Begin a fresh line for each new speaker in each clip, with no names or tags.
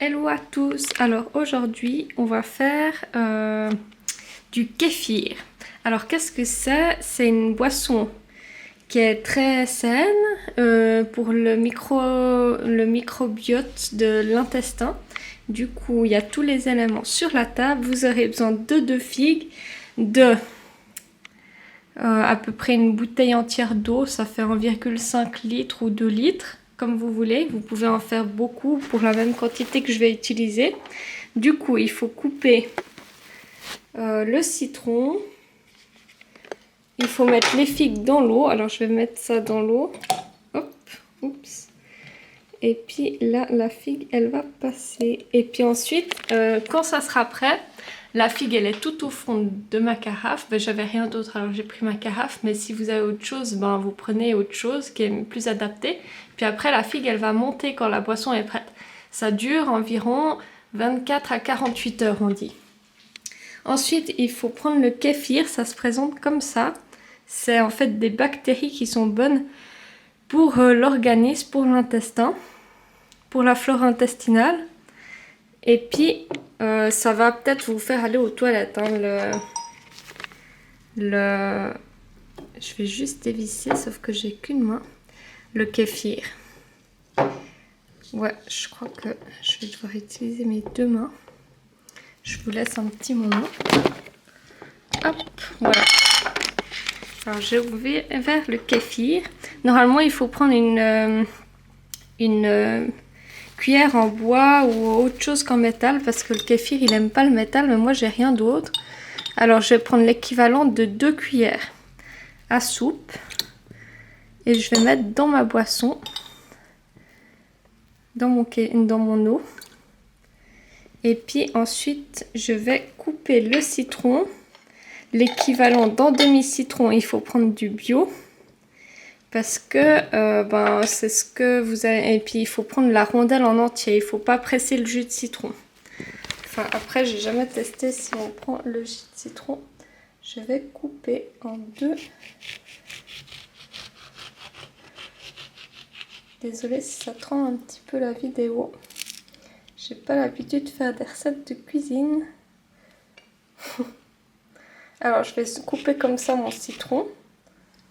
Hello à tous. Alors aujourd'hui on va faire du kéfir. Alors qu'est-ce que c'est? C'est une boisson qui est très saine pour le microbiote de l'intestin. Du coup il y a tous les éléments sur la table. Vous aurez besoin de 2 figues, de à peu près une bouteille entière d'eau, ça fait 1,5 litre ou 2 litres, comme vous voulez. Vous pouvez en faire beaucoup pour la même quantité que je vais utiliser. Du coup, il faut couper le citron. Il faut mettre les figues dans l'eau. Alors, je vais mettre ça dans l'eau. Hop, oups. Et puis là, la figue, elle va passer. Et puis ensuite, quand ça sera prêt, la figue, elle est tout au fond de ma carafe. Ben, j'avais rien d'autre, alors j'ai pris ma carafe. Mais si vous avez autre chose, ben, vous prenez autre chose qui est plus adaptée. Puis après, la figue, elle va monter quand la boisson est prête. Ça dure environ 24 à 48 heures, on dit. Ensuite, il faut prendre le kéfir. Ça se présente comme ça. C'est en fait des bactéries qui sont bonnes pour l'organisme, pour l'intestin, pour la flore intestinale. Et puis, ça va peut-être vous faire aller aux toilettes. Hein, je vais juste dévisser, sauf que j'ai qu'une main. Le kéfir. Ouais, je crois que je vais devoir utiliser mes 2 mains. Je vous laisse un petit moment. Hop, voilà. Alors, j'ai ouvert le kéfir. Normalement, il faut prendre une cuillère en bois ou autre chose qu'en métal, parce que le kéfir, il aime pas le métal, mais moi, j'ai rien d'autre. Alors, je vais prendre l'équivalent de 2 cuillères à soupe et je vais mettre dans ma boisson, dans mon eau. Et puis ensuite, je vais couper le citron. L'équivalent d'un demi-citron, il faut prendre du bio. Parce que c'est ce que vous avez. Et puis il faut prendre la rondelle en entier. Il ne faut pas presser le jus de citron. Enfin, après, j'ai jamais testé si on prend le jus de citron. Je vais couper en 2. Désolée si ça tremble un petit peu la vidéo. J'ai pas l'habitude de faire des recettes de cuisine. Alors, je vais couper comme ça mon citron.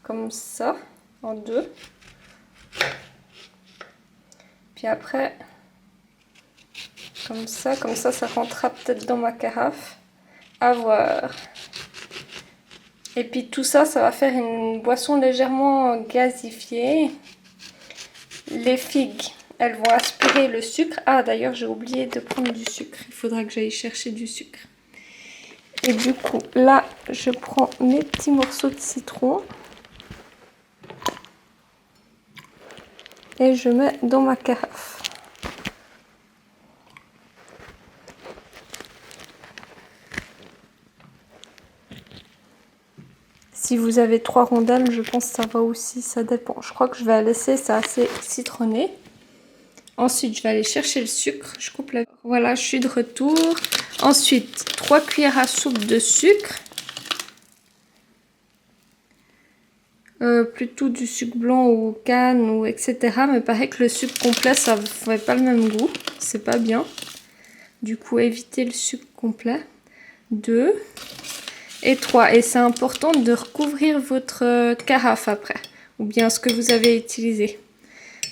Comme ça, en 2. Puis après, comme ça, ça rentrera peut-être dans ma carafe. À voir. Et puis tout ça, ça va faire une boisson légèrement gazifiée. Les figues, elles vont aspirer le sucre. Ah, d'ailleurs, j'ai oublié de prendre du sucre. Il faudra que j'aille chercher du sucre. Et du coup, là, je prends mes petits morceaux de citron. Et je mets dans ma carafe. Si vous avez 3 rondelles, je pense que ça va aussi, ça dépend. Je crois que je vais laisser ça assez citronné. Ensuite, je vais aller chercher le sucre. Je coupe la... Voilà, je suis de retour. Ensuite, 3 cuillères à soupe de sucre. Plutôt du sucre blanc ou canne ou etc. Mais pareil que le sucre complet, ça ne fait pas le même goût. C'est pas bien. Du coup, évitez le sucre complet. 2 et 3. Et c'est important de recouvrir votre carafe après. Ou bien ce que vous avez utilisé.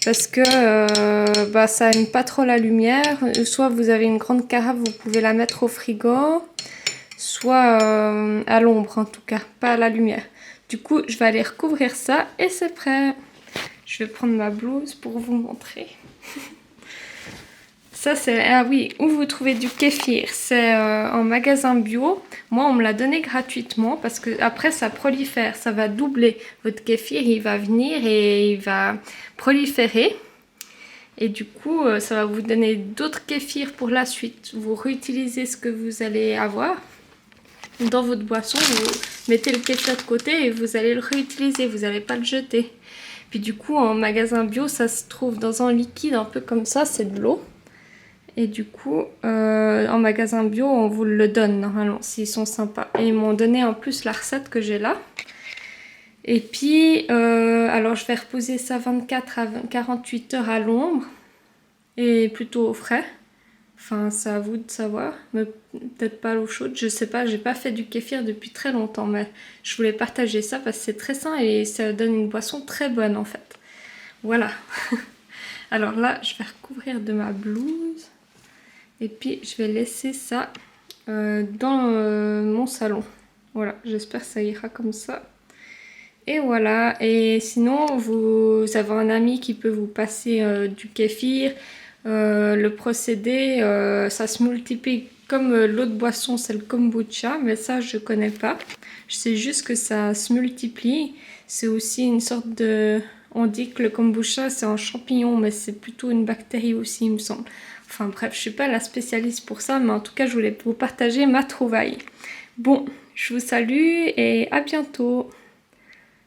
Parce que ça n'aime pas trop la lumière. Soit vous avez une grande carafe, vous pouvez la mettre au frigo. Soit à l'ombre en tout cas, pas à la lumière. Du coup, je vais aller recouvrir ça et c'est prêt. Je vais prendre ma blouse pour vous montrer. Ça c'est... Ah oui, où vous trouvez du kéfir? C'est en magasin bio. Moi, on me l'a donné gratuitement parce que après ça prolifère. Ça va doubler. Votre kéfir, il va venir et il va proliférer. Et du coup, ça va vous donner d'autres kéfirs pour la suite. Vous réutilisez ce que vous allez avoir dans votre boisson. Vous mettez le kéfir de côté et vous allez le réutiliser. Vous n'allez pas le jeter. Puis du coup, en magasin bio, ça se trouve dans un liquide un peu comme ça. C'est de l'eau. Et du coup, en magasin bio, on vous le donne normalement, s'ils sont sympas. Et ils m'ont donné en plus la recette que j'ai là. Et puis, alors je vais reposer ça 24 à 48 heures à l'ombre. Et plutôt au frais. Enfin, c'est à vous de savoir, mais peut-être pas à l'eau chaude, je sais pas, j'ai pas fait du kéfir depuis très longtemps, mais je voulais partager ça parce que c'est très sain et ça donne une boisson très bonne en fait. Voilà. Alors là, je vais recouvrir de ma blouse et puis je vais laisser ça dans mon salon. Voilà, j'espère que ça ira comme ça. Et voilà, et sinon vous avez un ami qui peut vous passer du kéfir. Le procédé, ça se multiplie comme l'autre boisson, c'est le kombucha, mais ça je connais pas. Je sais juste que ça se multiplie. C'est aussi une sorte de... On dit que le kombucha c'est un champignon, mais c'est plutôt une bactérie aussi, il me semble. Enfin bref, je suis pas la spécialiste pour ça, mais en tout cas je voulais vous partager ma trouvaille. Bon, je vous salue et à bientôt.